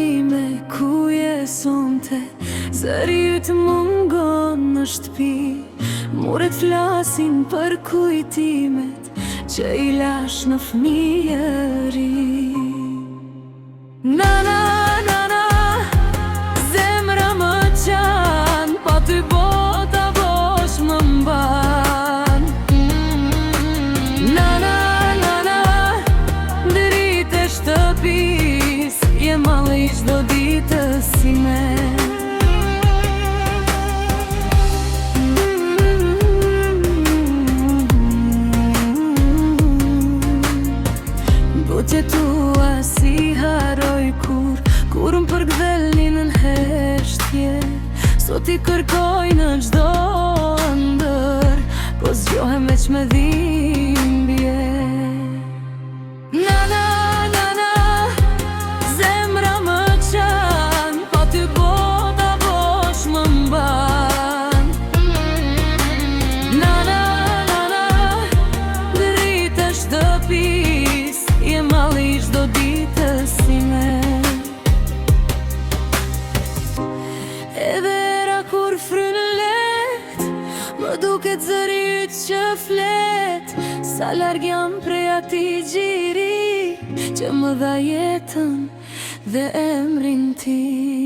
time, ku je sonte? Zëri yt mungon në shtëpi, muret flasin për kujtimet që i lash në fëmijëri. Nana, nana, zemra më qan, pa ty bota bosh më mban. Nana, nana, drite shtëpis, je malli çdo ditë si me. Butje tua si haroj kur më përgdhelin në heshtje. Sot i kërkoj në çdo ndër, po zgjohem veç me dhimbje. Nana, nana, zemra më qan, pa ty bota bosh më mban. Nana, nana, drite shtëpis, je malli çdo ditë si me. Edhe era kur frynë let, më duket zëri yt që flet. Sa larg jam prej atij gjiri që më dha jetën dhe emrin ti.